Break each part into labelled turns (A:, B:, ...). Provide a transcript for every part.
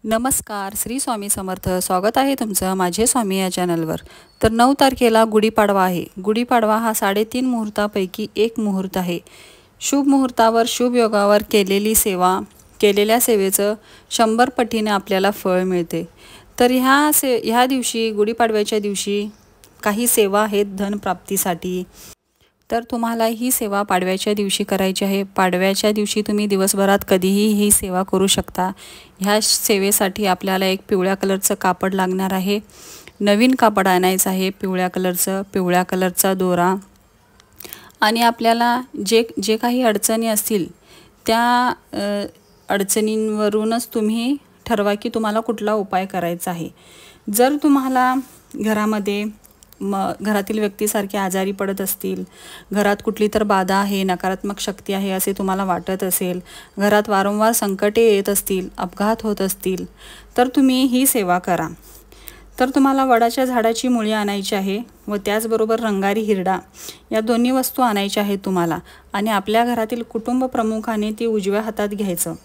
A: नमस्कार, श्री स्वामी समर्थ. स्वागत आहे तुमचं माझे स्वामी या चॅनलवर. तर 9 तारखेला गुढीपाडवा आहे. गुढीपाडवा हा 3.5 मुहूर्तापैकी एक मुहूर्त आहे. शुभ मुहूर्तावर शुभ योगावर केलेल्या सेवेचं 100 पटीने आपल्याला फळ मिळते. तर ह्या दिवशी गुढीपाडव्याच्या दिवशी काही सेवा आहेत धनप्राप्तीसाठी. तर तुम्हाला ही सेवा पाडव्याच्या दिवशी करायची आहे. पाडव्याच्या दिवशी तुम्ही दिवसभरात कधीही ही सेवा करू शकता. ह्या सेवेसाठी आपल्याला एक पिवळ्या कलरचं कापड लागणार आहे. नवीन कापड आणायचं आहे पिवळ्या कलरचा दोरा. आणि आपल्याला जे काही अडचणी असतील त्या अडचणींवरूनच तुम्ही ठरवा की तुम्हाला कुठला उपाय करायचा आहे. जर तुम्हाला घरातील व्यक्तीसारखे आजारी पडत असतील, घरात कुठली तर बाधा आहे, नकारात्मक शक्ती आहे असे तुम्हाला वाटत असेल, घरात वारंवार संकटे येत असतील, अपघात होत असतील, तर तुम्ही ही सेवा करा. तर तुम्हाला वडाच्या झाडाची मुळी आणायची आहे व त्याचबरोबर रंगारी हिरडा या दोन्ही वस्तू आणायच्या आहेत तुम्हाला. आणि आपल्या घरातील कुटुंब प्रमुखाने ती उजव्या हातात घ्यायचं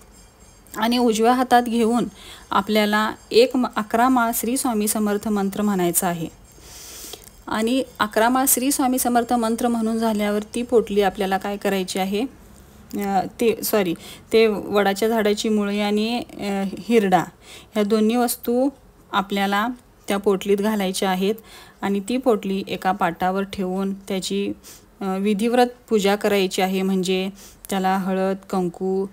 A: आणि उजव्या हातात घेऊन आपल्याला 11 माळ श्री स्वामी समर्थ मंत्र म्हणायचा आहे. आणि 11 माळ श्री स्वामी समर्थ मंत्र म्हणून झाल्यावर ती पोटली आपल्याला काय करायची आहे, ते वडाच्या झाडाची मुळी आणि हिरडा ह्या दोन्ही वस्तू आपल्याला त्या पोटलीत घालायच्या आहेत. आणि ती पोटली एका पाटावर ठेवून त्याची विधिव्रत पूजा करायची आहे. म्हणजे त्याला हळद, कुंकू,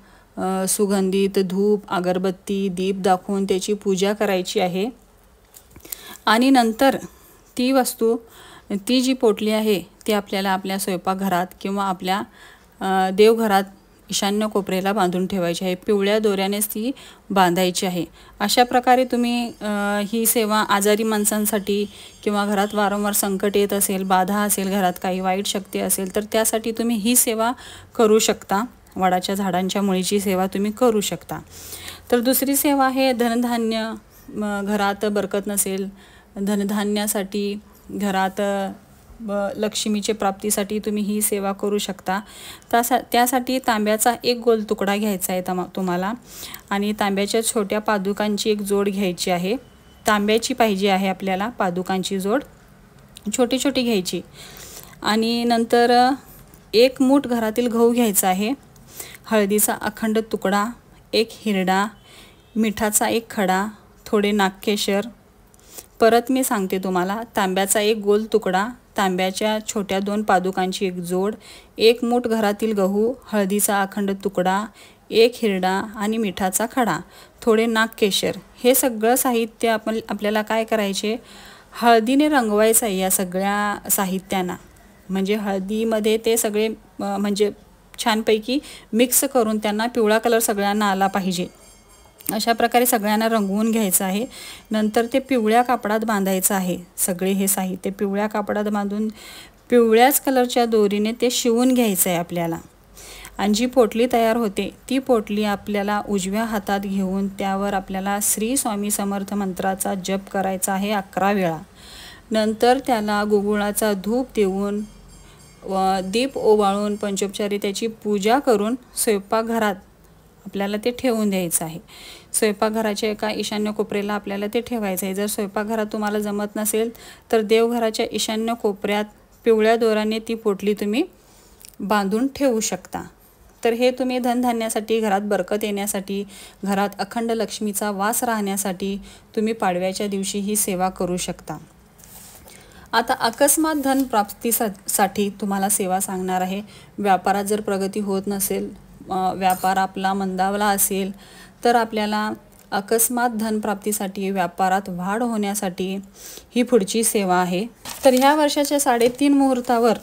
A: सुगंधित धूप, अगरबत्ती, दीप दाखवून त्याची पूजा करायची आहे. आणि नंतर ती जी पोटली आहे ती आपल्याला आपल्या स्वयंपाकघरात किंवा आपल्या देवघरात ईशान्य कोपऱ्याला बांधून ठेवायची आहे. पिवळ्या दोऱ्यानेच ती बांधायची आहे. अशा प्रकारे तुम्ही ही सेवा आजारी माणसांसाठी किंवा घरात वारंवार संकट येत असेल, बाधा असेल, घरात काही वाईट शक्ती असेल तर त्यासाठी तुम्ही ही सेवा करू शकता. वडाच्या झाडांच्या मुळीची सेवा तुम्ही करू शकता. तर दुसरी सेवा आहे धनधान्य. घरात बरकत नसेल, धनधान्यासाठी, घरात लक्ष्मीचे प्राप्तीसाठी तुम्ही ही सेवा करू शकता. त्यासाठी तांब्याचा एक गोल तुकडा घ्यायचा आहे तुम्हाला. आणि तांब्याच्या छोट्या पादुकांची एक जोड घ्यायची आहे. तांब्याची पाहिजे आहे आपल्याला पादुकांची जोड, छोटी छोटी घ्यायची. आणि नंतर 1 मूठ घरातील गहू घ्यायचा आहे, हळदीचा अखंड तुकडा, 1 हिरडा, मिठाचा 1 खडा, थोडे नागकेशर. परत मी सांगते तुम्हाला, तांब्याचा 1 गोल तुकडा, तांब्याच्या छोट्या 2 पादुकांची एक जोड, 1 मूठ घरातील गहू, हळदीचा अखंड तुकडा, 1 हिरडा आणि मिठाचा खडा, थोडे नागकेशर. हे सगळं साहित्य आपल्याला काय करायचे, हळदीने रंगवायचं आहे या सगळ्या साहित्यांना. म्हणजे हळदीमध्ये ते सगळे म्हणजे छानपैकी मिक्स करून त्यांना पिवळा कलर सगळ्यांना आला पाहिजे. अशा प्रकारे सगळ्यांना रंगवून घ्यायचं आहे. नंतर ते पिवळ्या कापडात बांधायचं आहे. सगळे हे साहित्य पिवळ्या कापडात बांधून पिवळ्याच कलरच्या दोरीने ते शिवून घ्यायचं आहे आपल्याला. आणि जी पोटली तयार होते ती पोटली आपल्याला उजव्या हातात घेऊन त्यावर आपल्याला श्री स्वामी समर्थ मंत्राचा जप करायचा आहे 11 वेळा. नंतर त्याला गुगुळाचा धूप देऊन दीप ओवाळून पंचोपचारी त्याची पूजा करून स्वयंपाकघरात आपल्याला ते ठेवून द्यायचं आहे. स्वयंपाकघराच्या एका ईशान्य कोपऱ्याला आपल्याला ते ठेवायचं आहे. जर स्वयंपाकघरात तुम्हाला जमत नसेल तर देवघराच्या ईशान्य कोपऱ्यात पिवळ्या दोऱ्याने ती पोटली तुम्ही बांधून ठेवू शकता. तर हे तुम्ही धनधान्यासाठी, घरात बरकत येण्यासाठी, घरात अखंड लक्ष्मीचा वास राहण्यासाठी तुम्ही पाडव्याच्या दिवशी ही सेवा करू शकता. आता अकस्मात धन प्राप्तीसाठी तुम्हाला सेवा सांगणार आहे. व्यापारात जर प्रगती होत नसेल, व्यापार आपला मंदावला असेल तर आपल्याला अकस्मात धनप्राप्तीसाठी, व्यापारात वाढ होण्यासाठी ही पुढची सेवा आहे. तर ह्या वर्षाच्या 3.5 मुहूर्तावर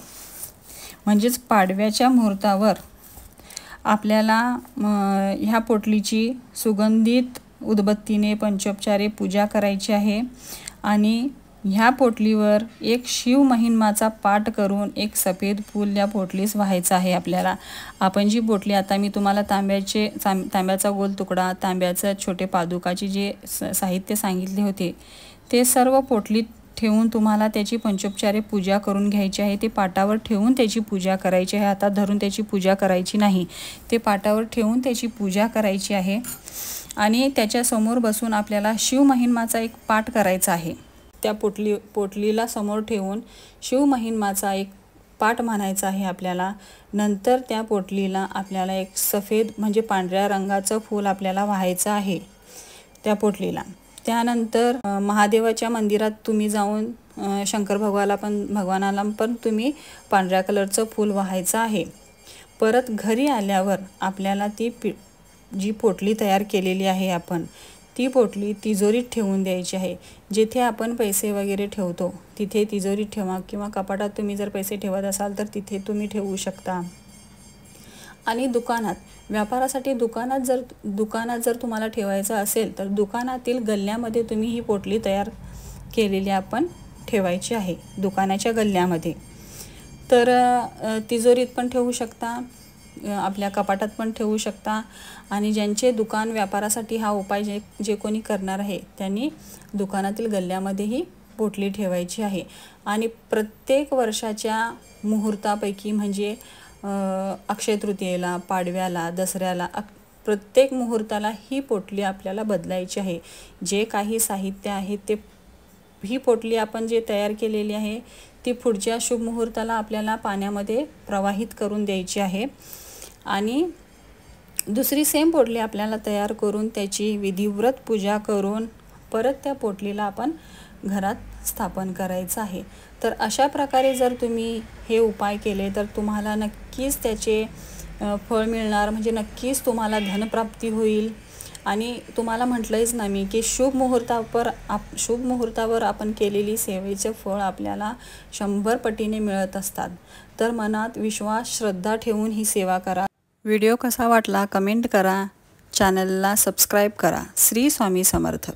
A: म्हणजेच पाडव्याच्या मुहूर्तावर आपल्याला ह्या पोटलीची सुगंधित उदबत्तीने पंचोपचारे पूजा करायची आहे. आणि ह्या पोटलीवर एक शिव महिमाचा पाठ करून एक सफेद फूल या पोटलीस व्हायचं आहे आपल्याला. आपण जी पोटली आता मी तुम्हाला तांब्याचा गोल तुकडा, तांब्याचं छोटे पादुकाची जे साहित्य सांगितले होते ते सर्व पोटलीत ठेवून तुम्हाला त्याची पंचोपचारे पूजा करून घ्यायची आहे. ते पाटावर ठेवून त्याची पूजा करायची आहे. हातात धरून त्याची पूजा करायची नाही, ते पाटावर ठेवून त्याची पूजा करायची आहे. आणि त्याच्यासमोर बसून आपल्याला शिवमहिमाचा एक पाठ करायचा आहे। त्या पोटलीला समोर ठेवून शिवमहिमाचा एक पाठ म्हणायचा आहे आपल्याला। नंतर त्या पोटलीला आपल्याला एक सफेद म्हणजे पांढऱ्या रंगाचं फूल आपल्याला वाहायचं आहे त्या पोटलीला। त्यानंतर महादेवाच्या मंदिरात तुम्ही जाऊन शंकर भगवानाला पण तुम्ही पांढऱ्या कलरचं फूल वाहायचं आहे। परत घरी आल्यावर आपल्याला ती जी पोटली तयार केलेली आहे आपण ती पोटली तिजोरीत ठेवून द्यायची आहे। जिथे आपण पैसे वगैरे ठेवतो तिथे तिजोरीत ठेवा किंवा कपाटात तुम्ही जर पैसे ठेवत असाल तर तिथे तुम्ही ठेवू शकता। आणि दुकानात व्यापारासाठी दुकानात जर तुम्हाला ठेवायचं असेल तर दुकानातील गल्ल्यामध्ये तुम्ही ही पोटली तयार केलेली आपण ठेवायची आहे दुकानाच्या गल्ल्यामध्ये। तर तिजोरीत पण ठेवू शकता, आपल्या कपाटात पण ठेवू शकता। आणि ज्यांचे दुकान व्यापारासाठी हा उपाय जे कोणी करणार आहे त्यांनी दुकानातील गल्ल्यामध्ये ही पोटली ठेवायची आहे। आणि प्रत्येक वर्षाच्या मुहूर्तापैकी म्हणजे अक्षय तृतीयेला, पाडव्याला, दसऱ्याला प्रत्येक मुहूर्ताला ही पोटली आपल्याला बदलायची आहे। जे काही साहित्य आहे ते ही पोटली आपण जे तयार केलेली आहे ती पुढच्या शुभ मुहूर्ताला आपल्याला पाण्यामध्ये प्रवाहित करून द्यायची आहे। आणि दुसरी सेम पोटली आपल्याला तयार करून त्याची विधिवत पूजा करून परत त्या पोटलीला आपण घरात स्थापन करायचं आहे। तर अशा प्रकारे जर तुम्ही हे उपाय केले तर तुम्हाला नक्कीच त्याचे फळ मिळणार, म्हणजे नक्कीच तुम्हाला धनप्राप्ती होईल। आणि तुम्हाला म्हटलंच ना मी की शुभ मुहूर्तावर आपण केलेली सेवेचे फळ आपल्याला 100 पटीने मिळत असतात। तर मनात विश्वास, श्रद्धा ठेवून ही सेवा करा। व्हिडिओ कसा वाटला कमेंट करा, चॅनलला सबस्क्राईब करा। श्री स्वामी समर्थ।